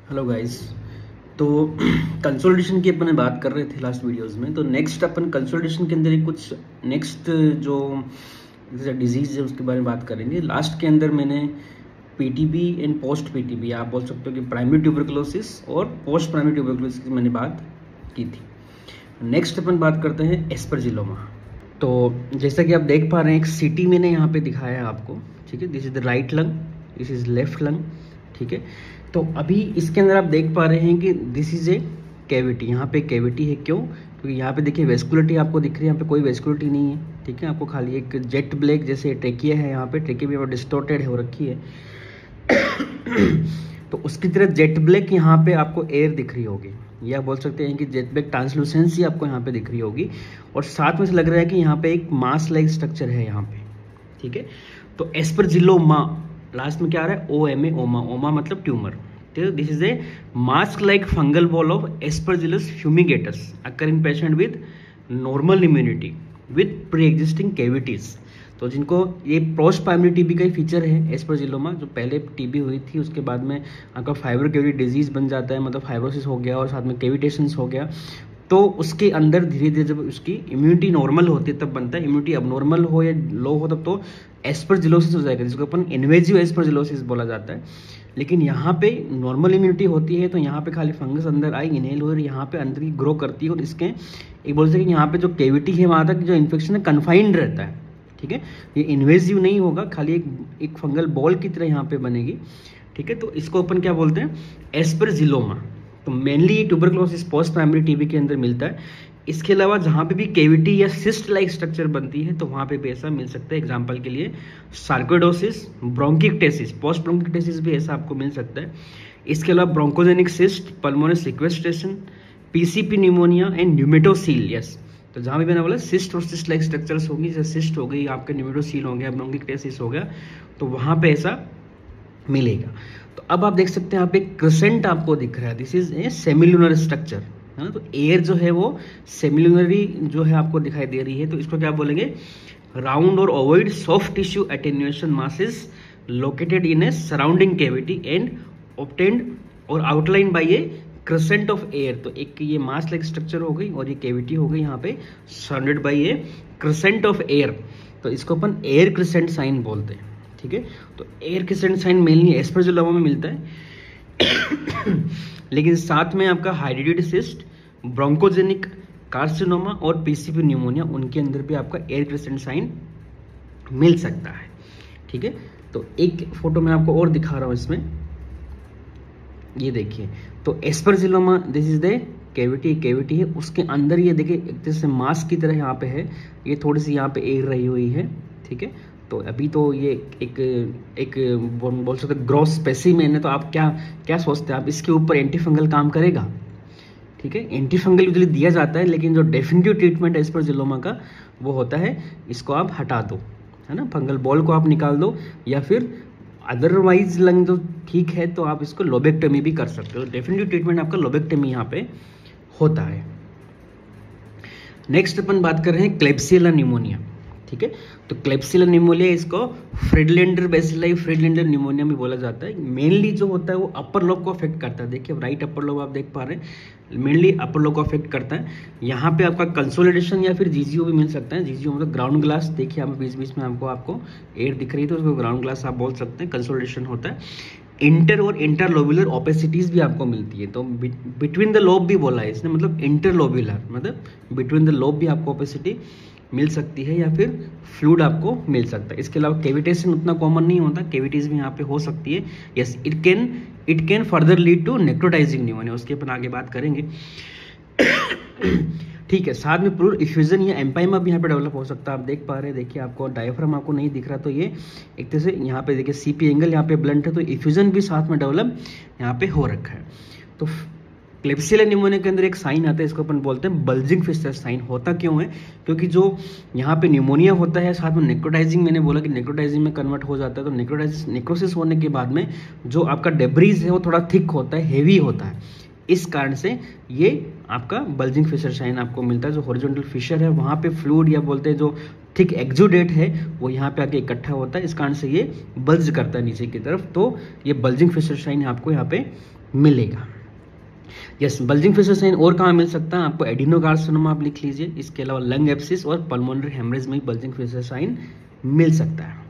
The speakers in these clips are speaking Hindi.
Hello guys. तो कंसोलिडेशन की अपन बात कर रहे थे लास्ट वीडियोस में। तो नेक्स्ट अपन कंसोलिडेशन के अंदर ही कुछ नेक्स्ट जो डिजीज़ है उसके बारे में बात करेंगे। लास्ट के अंदर मैंने पीटीबी एंड पोस्ट पीटीबी, आप बोल सकते हो कि प्राइमरी ट्यूबरकुलोसिस और पोस्ट प्राइमरी ट्यूबरकुलोसिस की मैंने बात की थी। नेक्स्ट अपन बात करते हैं एस्परजिलोमा। तो जैसा कि आप देख पा रहे हैं, एक सिटी मैंने यहाँ पे दिखाया है आपको, ठीक है। This is the right lung, this is left lung, ठीक है। तो अभी इसके अंदर आप देख पा रहे हैं कि दिस इज ए कैविटी, यहाँ पे कैविटी है। क्यों? क्योंकि यहाँ पे देखिए वेस्कुलरिटी आपको दिख रही है, यहाँ पे कोई वेस्कुलरिटी नहीं है, ठीक है। आपको खाली एक जेट ब्लैक जैसे ट्रेकिया है, यहाँ पे ट्रेकिया भी डिस्टोर्टेड हो रखी है। तो उसकी तरह जेट ब्लैक यहाँ पे आपको एयर दिख रही होगी, या बोल सकते हैं कि जेट ब्लैक ट्रांसलूसेंसी आपको यहाँ पे दिख रही होगी। और साथ में से लग रहा है कि यहाँ पे एक मास लाइक स्ट्रक्चर है यहाँ पे, ठीक है। तो एस्परजिलोमा लास्ट में क्या आ रहा है? ओ एम ए, ओमा। ओमा मतलब tumour. This is a mask like fungal ball of Aspergillus fumigatus occurring patient with normal immunity with pre existing cavities. तो जिनको ये पोस्ट प्राइमरी टीबी का ही फीचर है एस्परजिलोमा, जो पहले टीबी हुई थी उसके बाद में आपका फाइबर कैविटी डिजीज बन जाता है, मतलब फाइब्रोसिस हो गया और साथ में कैविटेशंस हो गया। तो उसके अंदर धीरे धीरे जब उसकी इम्यूनिटी नॉर्मल होती है तब बनता है। इम्यूनिटी अबनॉर्मल हो या लो हो तब तो एस्परजिलोसिस हो जाएगा, जिसको अपन इन्वेजिव एस्परजिलोसिस बोला जाता है। लेकिन यहाँ पे नॉर्मल इम्यूनिटी होती है, तो यहाँ पे खाली फंगस अंदर आई, इनहेल हो, यहाँ पे अंदर की ग्रो करती है और इसके एक बोल सकते हैं कि यहाँ पे जो कैविटी है वहाँ तक जो इन्फेक्शन है कन्फाइंड रहता है, ठीक है। ये इन्वेजिव नहीं होगा, खाली एक फंगल बॉल की तरह यहाँ पे बनेगी, ठीक है। तो इसको अपन क्या बोलते हैं? एस्परजिलोमा। तो mainly tuberculosis post primary TB के अंदर मिलता है। इसके अलावा जहाँ पे भी कैविटी या सिस्ट लाइक स्ट्रक्चर बनती है तो वहाँ पे भी ऐसा मिल सकता है। एग्जांपल के लिए सार्कोइडोसिस, ब्रोंकिक्टेसिस, पोस्ट ब्रोंकिक्टेसिस भी ऐसा आपको मिल सकता है। इसके अलावा bronchogenic cyst, pulmonary sequestration, PCP pneumonia and pneumatocele. Yes, तो जहाँ भी मैंने बोला सिस्ट और सिस्ट लाइक स्ट्रक्चर्स होगी, जैसे सिस्ट हो गई, आपके न्यूमेटोसील हो गया, ब्रोंकिक्टेसिस हो गया, तो वहाँ पे ऐसा मिलेगा। तो अब आप देख सकते हैं यहाँ पे क्रिसेंट आपको दिख रहा है। This is a semilunar structure, है ना। तो एयर जो है वो सेमिलुनरी जो है आपको दिखाई दे रही है। तो इसको क्या बोलेंगे? राउंड और ovoid soft tissue attenuation masses located in a surrounding cavity and obtained और outline by a crescent of air. तो एक ये मास लाइक स्ट्रक्चर हो गई और ये कैविटी हो गई यहाँ पे surrounded by a crescent of air. तो इसको अपन एयर क्रिसेंट साइन बोलते हैं, ठीक है। तो air crescent sign mainly aspergilloma में मिलता है। लेकिन साथ में आपका हाइड्रेटेड सिस्ट, ब्रोंकोजेनिक कार्सिनोमा और पीसीपी न्यूमोनिया, उनके अंदर भी आपका एयर क्रिसेंट साइन मिल सकता है, ठीक है। तो एक फोटो मैं आपको और दिखा रहा हूं इसमें, ये देखिए। तो aspergilloma, this is the cavity है, उसके अंदर ये देखिए एक जैसे मास्क की तरह यहाँ पे है, ये थोड़ी सी यहाँ पे एयर रही हुई है, ठीक है। तो अभी तो ये एक बोल सकते ग्रॉस स्पेसिमेन है। तो आप क्या सोचते हैं? आप इसके ऊपर एंटी फंगल काम करेगा? ठीक है, एंटी फंगल यूजुअली दिया जाता है, लेकिन जो डेफिनेटिव ट्रीटमेंट एस्परजिलोमा का वो होता है इसको आप हटा दो, है ना, फंगल बॉल को आप निकाल दो, या फिर अदरवाइज लंग जो ठीक है तो आप इसको लोबेक्टमी भी कर सकते हो। डेफिनेटिव ट्रीटमेंट आपका लोबेक्टमी यहाँ पे होता है। नेक्स्ट अपन बात कर रहे हैं क्लेब्सियला न्यूमोनिया, ठीक है। तो क्लेब्सियला न्यूमोनिया, इसको फ्रिडलैंडर बेसिलाई फ्रिडलैंडर न्यूमोनिया भी बोला जाता है। मेनली जो होता है वो अपर लोब को अफेक्ट करता है। देखिए राइट अपर लोब आप देख पा रहे हैं, मेनली अपर लोब को अफेक्ट करता है। यहाँ पे आपका कंसोलिडेशन या फिर जीजीओ भी मिल सकता है। जीजीओ मतलब ग्राउंड ग्लास, देखिए यहाँ पे बीच बीच में आपको एयर दिख रही है तो उसको ग्राउंड ग्लास आप बोल सकते हैं। कंसोलिडेशन होता है। इंटर और इंटरलोबुलर ओपेसिटीज भी आपको मिलती है। तो बिटवीन द लोब भी बोला है इसने, मतलब इंटरलोबुलर मतलब बिटवीन द लोब भी आपको ओपेसिटी मिल सकती है, या फिर फ्लूइड आपको मिल सकता है। इसके अलावा कैविटेशन उतना कॉमन नहीं होता, कैविटीज भी यहाँ पे हो सकती है। Yes, it can further lead to necrotising pneumonia, उसके अपन आगे बात करेंगे। ठीक है, साथ में प्लूरल इफ्यूजन या एम्पाइमा भी यहाँ पे डेवलप हो सकता है। आप देख पा रहे हैं, देखिए आपको डायफ्राम आपको नहीं दिख रहा, तो ये एक तरह से यहाँ पे देखिए सीपी एंगल यहाँ पे ब्लंट है, तो इफ्यूजन भी साथ में डेवलप यहाँ पे हो रखा है। तो क्लेब्सियला न्यूमोनिया के अंदर एक साइन आता है, इसको अपन बोलते हैं बल्जिंग फिशर साइन। होता क्यों है? क्योंकि जो यहाँ पे न्यूमोनिया होता है साथ में नेक्रोटाइजिंग, मैंने बोला कि नेक्रोटाइजिंग में कन्वर्ट हो जाता है। तो नेक्रोसिस होने के बाद में जो आपका डेब्रीज है वो थोड़ा थिक होता है, हेवी होता है, इस कारण से ये आपका बल्जिंग फिशर साइन आपको मिलता है। जो हॉरिजॉन्टल फिशर है वहाँ पे फ्लूइड या बोलते हैं जो थिक एक्जुडेट है वो यहाँ पे आके इकट्ठा होता है, इस कारण से ये बल्ज करता है नीचे की तरफ। तो ये बल्जिंग फिशर साइन आपको यहाँ पे मिलेगा। यस, बल्जिंग फेशियल साइन और कहाँ मिल सकता है आपको? एडिनोकार्सिनोमा आप लिख लीजिए। इसके अलावा लंग एब्सिस और पल्मोनरी हेमरेज में भी बल्जिंग फेशियल साइन मिल सकता है।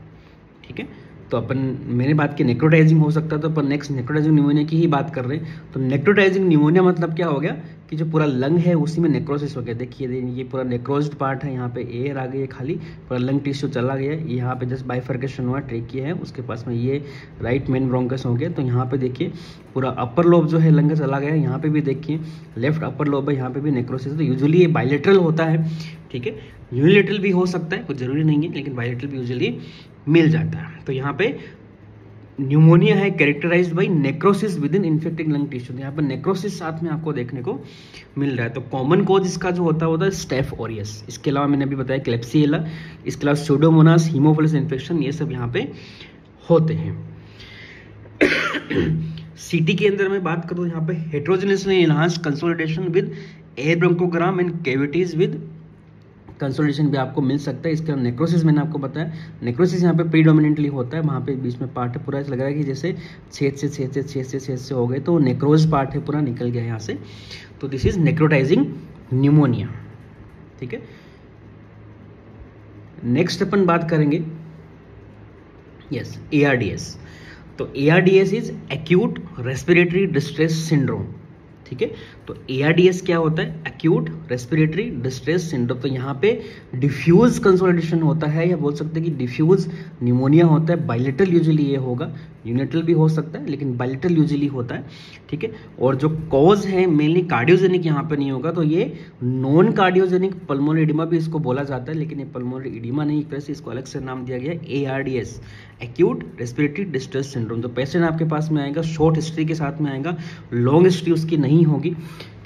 ठीक है, तो अपन मैंने बात की नेक्रोटाइजिंग हो सकता है, तो अपन नेक्स्ट नेक्रोटाइजिंग न्यूमोनिया की ही बात कर रहे हैं। तो नेक्रोटाइजिंग न्यूमोनिया मतलब क्या हो गया कि जो पूरा लंग है उसी में नेक्रोसिस हो गया। देखिए ये पूरा नेक्रोज्ड पार्ट है, यहाँ पे एयर आ गई है, खाली पूरा लंग टिश्यू चला गया है। यहाँ पे जस्ट बाइफर्केशन हुआ, ट्रेकिया है, उसके पास में ये राइट मेन ब्रोंकस हो गया। तो यहाँ पे देखिए पूरा अपर लोब जो है लंग का चला गया है। यहाँ पे भी देखिए लेफ्ट अपर लोब है, यहाँ पे भी नेक्रोसिस। तो यूजुअली ये बायलेटरल होता है। ठीक है, यूनिलेटरल भी हो सकता है, कुछ जरूरी नहीं है, लेकिन बायलेटरल भी यूजुअली मिल जाता है। तो यहाँ पे न्यूमोनिया है characterised by necrosis within infected lung tissue. यहाँ पर नेक्रोसिस साथ में आपको देखने को मिल रहा है। तो कॉमन कोज इसका जो होता है स्टेफ ऑरियस। इसके अलावा मैंने अभी बताया क्लेप्सियला, इसके अलावा स्यूडोमोनास, हीमोफिलस इन्फेक्शन, ये सब यहाँ पे होते हैं। सीटी के अंदर मैं बात करूँ यहाँ पे heterogeneously enhanced consolidation with air bronchogram and cavities with consolidation भी आपको मिल सकता है। इसके अलावा नेक्रोसिस मैंने आपको बताया, नेक्रोसिस यहाँ पे प्रीडोमिनेंटली होता है। वहाँ पे बीच में पार्ट है पूरा, ऐसा लग रहा है कि जैसे छेद से हो गए, तो नेक्रोज पार्ट है पूरा निकल गया यहाँ से। तो दिस इज नेक्रोटाइजिंग न्यूमोनिया। ठीक है, नेक्स्ट अपन बात करेंगे यस ARDS। तो ARDS is acute respiratory distress syndrome. ठीक है, तो ARDS क्या होता है? Acute respiratory distress syndrome. तो यहाँ पे डिफ्यूज कंसोलिडेशन होता है, या बोल सकते हैं कि डिफ्यूज न्यूमोनिया होता है। बायलेटरल यूजुअली ये होगा, यूनिलेटरल भी हो सकता है, लेकिन बायलेटरल यूजुअली होता है। ठीक है, और जो कॉज है मेनली कार्डियोजेनिक यहाँ पे नहीं होगा, तो ये नॉन कार्डियोजेनिक पल्मोनरी एडिमा भी इसको बोला जाता है, लेकिन ये पल्मोनरी एडिमा नहीं, एक तरह से इसको अलग से नाम दिया गया है ARDS, acute respiratory distress syndrome. तो पेशेंट आपके पास में आएगा, शॉर्ट हिस्ट्री के साथ में आएगा, लॉन्ग हिस्ट्री उसकी नहीं होगी।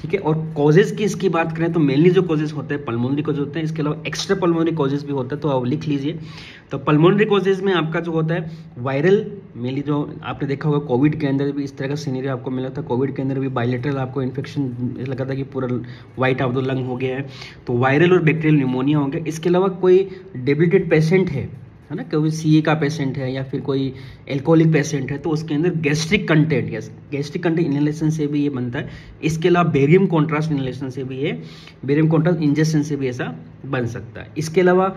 ठीक है, और कॉजेज की इसकी बात करें तो मेनली जो कॉजेज होते हैं पल्मोनरी कॉज होते हैं। इसके अलावा एक्स्ट्रा पल्मोनरी कॉजेज भी होता है, तो आप लिख लीजिए। तो पल्मोनरी कॉजेज में आपका जो होता है वायरल, मेनली जो आपने देखा होगा कोविड के अंदर भी इस तरह का सीनरियो आपको मिला था। कोविड के अंदर भी बायलेटरल आपको इन्फेक्शन लगा था कि पूरा व्हाइट ऑफ द लंग हो गया है, तो वायरल और बैक्टीरियल न्यूमोनिया हो गया। इसके अलावा कोई डेबिलिटेड पेशेंट है ना, कोई CA का पेशेंट है या फिर कोई एल्कोहलिक पेशेंट है, तो उसके अंदर gastric content, yes gastric content inhalation से भी ये बनता है। इसके अलावा बेरियम कॉन्ट्रास्ट इनहेलेशन से भी ये, बेरियम कॉन्ट्रास्ट इंजेक्शन से भी ऐसा बन सकता है। इसके अलावा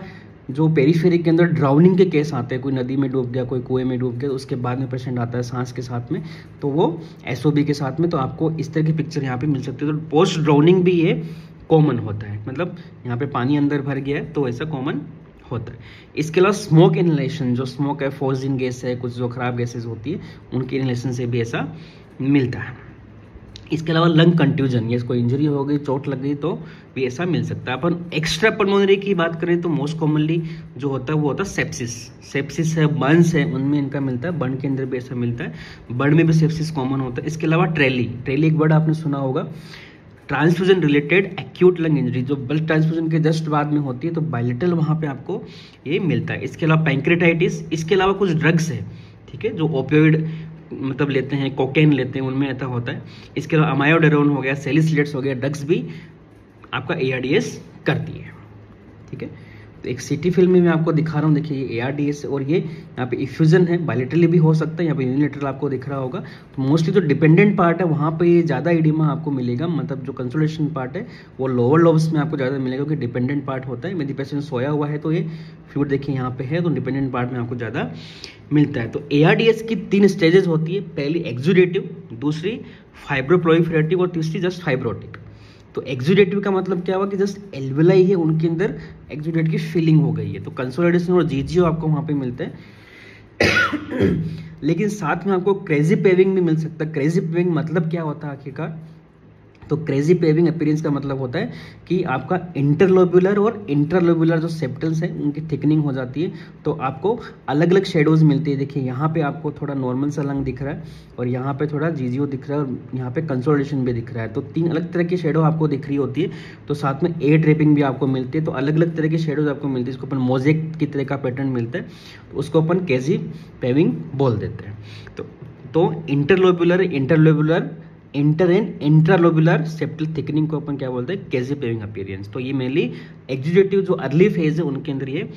जो पेरीफेरी के अंदर ड्राउनिंग के केस आते हैं, कोई नदी में डूब गया, कोई कुएं में डूब गया, उसके बाद में पेशेंट आता है सांस के साथ में, तो वो SOB के साथ में, तो आपको इस तरह की पिक्चर यहाँ पे मिल सकती है। तो पोस्ट ड्राउनिंग भी ये कॉमन होता है, मतलब यहाँ पे पानी अंदर भर गया है तो ऐसा कॉमन होता है। इसके अलावा स्मोक इनहेलेशन, जो स्मोक है, फोर्जिन गैस है, कुछ जो खराब गैसेज होती है, उनके इनहेलेशन से भी ऐसा मिलता है। इसके अलावा लंग कंट्यूजन, ये कोई इंजरी हो गई, चोट लग गई, तो भी ऐसा मिल सकता है। अपन एक्स्ट्रा पल्मोनरी की बात करें तो मोस्ट कॉमनली जो होता है वो होता है सेप्सिस है, बर्न्स है, उनमें इनका मिलता है। बर्न के अंदर भी ऐसा मिलता है, बर्न में भी सेप्सिस कॉमन होता है। इसके अलावा ट्रेली एक वर्ड आपने सुना होगा, transfusion related acute lung injury, जो ब्लड ट्रांसफ्यूजन के जस्ट बाद में होती है, तो बायलेटरल वहाँ पे आपको ये मिलता है। इसके अलावा पैंक्रेटाइटिस, इसके अलावा कुछ ड्रग्स है, ठीक है, जो ओपियोइड मतलब लेते हैं, कोकेन लेते हैं, उनमें ऐसा होता है। इसके अलावा अमायोडेरोन हो गया, सैलिसिलेट्स हो गया, ड्रग्स भी आपका ARDS करती है। ठीक है, तो एक सिटी फिल्म में मैं आपको दिखा रहा हूँ, देखिए ये ARDS और ये यहाँ पे इफ्यूजन है, बायलेटरली भी हो सकता है, यहाँ पे यूनिलेटरल आपको दिख रहा होगा। तो मोस्टली जो डिपेंडेंट पार्ट है वहाँ पे ज़्यादा एडिमा आपको मिलेगा, मतलब जो कंसोलिडेशन पार्ट है वो लोअर लोब्स में आपको ज़्यादा मिलेगा, क्योंकि डिपेंडेंट पार्ट होता है। यदि पेशेंट सोया हुआ है तो ये फ्लूइड देखिए यहाँ पे है, तो डिपेंडेंट पार्ट में आपको ज़्यादा मिलता है। तो ARDS की 3 स्टेजेस होती है, पहली एक्सुडेटिव, दूसरी फाइब्रोप्रोलिफरेटिव और तीसरी जस्ट फाइब्रोटिक। तो एक्सुडेटिव का मतलब क्या हुआ कि जस्ट एल्वेलाई है, उनके अंदर एक्सुडेट की फीलिंग हो गई है, तो कंसोलिडेशन और GGO आपको वहाँ पे मिलता है। लेकिन साथ में आपको क्रेजी पेविंग भी मिल सकता है। क्रेजी पेविंग मतलब क्या होता है आखिरकार? तो क्रेजी पेविंग अपीयरेंस का मतलब होता है कि आपका इंटरलोब्युलर और इंट्रालोब्युलर जो सेप्टल्स हैं उनकी थिकनिंग हो जाती है, तो आपको अलग अलग शेडोज मिलती है। देखिए यहाँ पे आपको थोड़ा नॉर्मल सा लंग दिख रहा है, और यहाँ पे थोड़ा GGO दिख रहा है, और यहाँ पे कंसोलिडेशन भी दिख रहा है। तो 3 अलग तरह की शेडो आपको दिख रही होती है। तो साथ में A ड्रेपिंग भी आपको मिलती है, तो अलग अलग तरह की शेडोज आपको मिलती है। इसको अपन मोजेक की तरह का पैटर्न मिलता है, तो उसको अपन क्रेजी पेविंग बोल देते हैं। तो इंटरलोब्युलर, इंटरलोब्युलर, इंटर एंड इंट्रालोब्युलर सेप्टल थिकनिंग को अपन क्या बोलते हैं? Crazy paving appearance. तो ये मेनली एक्सुडेटिव जो अर्ली फेज है उनके अंदर ये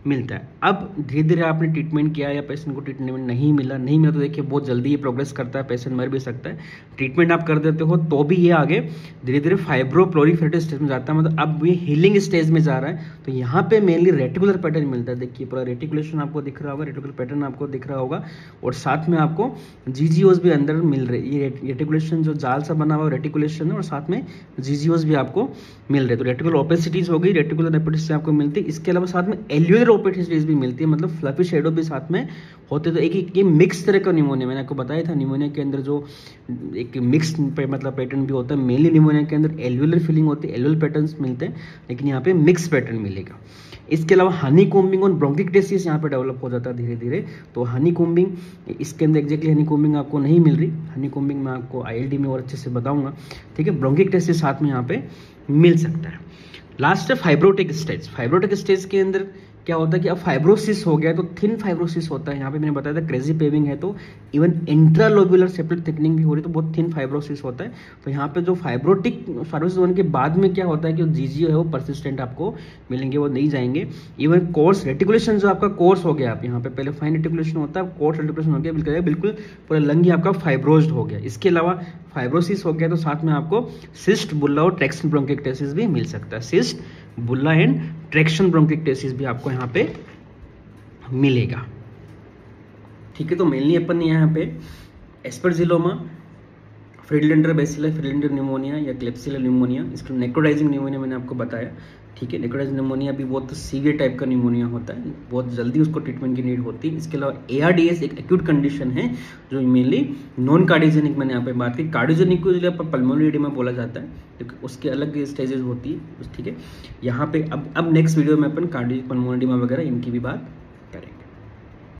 मिलता है। अब धीरे धीरे आपने ट्रीटमेंट किया या पेशेंट को ट्रीटमेंट नहीं मिला तो देखिए बहुत जल्दी ये प्रोग्रेस करता है, पेशेंट मर भी सकता है। ट्रीटमेंट आप कर देते हो तो भी ये आगे धीरे धीरे फाइब्रो प्रोलिफरेटिव स्टेज में जाता है, मतलब अब ये हीलिंग स्टेज में जा रहा है। तो यहाँ पे मेनली रेटिकुलर पैटर्न मिलता है। देखिए पूरा रेटिकुलेशन आपको दिख रहा होगा, रेटिकुलर पैटर्न आपको दिख रहा होगा, और साथ में आपको जीजीओस भी अंदर मिल रहे। ये रेटिकुलेशन जो जाल सा बना हुआ रेटिकुलेशन है, और साथ में जीजीओस भी आपको मिल रहे। तो रेटिकुलर ओपेसिटीज हो गई, रेटिकुलर ओपेसिटीज आपको मिलती है। इसके अलावा साथ में एल्यूलर ओपेसिटीज भी मिलती है, मतलब फ्लफी शेडो भी साथ में होते। तो एक ये मिक्स तरह का निमोनिया, मैंने आपको बताया था निमोनिया के अंदर जो एक मिक्स मतलब पैटर्न भी होता है। मेनली निमोनिया के अंदर एल्यूलर फीलिंग होती है, एल्यूलर पैटर्न्स मिलते हैं, लेकिन यहाँ पे मिक्स पैटर्न मिलेगा। इसके अलावा हनी कोम्बिंग और ब्रोंकिक्टेसिस यहाँ पे डेवलप हो जाता है धीरे धीरे। तो हनी कोम्बिंग, इसके अंदर एग्जैक्टली हनी कोम्बिंग आपको नहीं मिल रही। हनी कोम्बिंग मैं आपको आईएलडी में और अच्छे से बताऊंगा, ठीक है। ब्रोंकिक्टेसिस साथ में यहाँ पे मिल सकता है। लास्ट है फाइब्रोटिक स्टेज। फाइब्रोटिक स्टेज के अंदर क्या होता है कि अब फाइब्रोसिस हो गया तो थिन फाइब्रोसिस होता है। यहाँ पे मैंने बताया था क्रेजी पेविंग है तो इवन इंट्रालोब्यूलर सेप्टिक थिकनिंग भी हो रही है, तो बहुत थिन फाइब्रोसिस होता है। तो यहाँ पे जो फाइब्रोटिक फाइब्रोसिस होने के बाद में क्या होता है कि जीजीओ है वो परसिस्टेंट आपको मिलेंगे, वो नहीं जाएंगे। इवन कोर्स रेटिकुलेशन जो आपका कोर्स हो गया, आप यहाँ पे पहले फाइन रेटिकुलेशन होता है, कोर्स रेटिकुलेशन हो गया, बिल्कुल पूरा लंग ही आपका फाइब्रोज्ड हो गया। इसके अलावा फाइब्रोसिस हो गया तो साथ में आपको सिस्ट, बुल्ला और ट्रैक्शन ब्रोंकिक्टेसिस भी मिल सकता है। सिस्ट, बुल्ला एंड ट्रैक्शन ब्रोंकिक्टेसिस भी आपको यहाँ पे मिलेगा, ठीक है। तो मेनली अपन यहाँ पे एस्परजिलोमा, फ्रिडलैंडर बैसिलर, फ्रिडलैंडर निमोनिया या क्लेप्सिलर निमोनिया, इसका नेक्रोडाइजिंग निमोनिया मैंने आपको बताया, ठीक है। नेक्रोडाइजिंग निमोनिया भी बहुत सीवियर टाइप का निमोनिया होता है, बहुत जल्दी उसको ट्रीटमेंट की नीड होती है। इसके अलावा एआरडीएस एक एक्यूट कंडीशन है जो मेनली नॉन कार्डियोजेनिक, मैंने यहाँ पे बात की। कार्डियोजेनिक को जो पल्मोनरी एडिमा बोला जाता है, क्योंकि उसके अलग स्टेजेस होती है, ठीक है। यहाँ पे अब नेक्स्ट वीडियो में अपन कार्डियो पल्मोनरी एडिमा वगैरह इनकी भी बात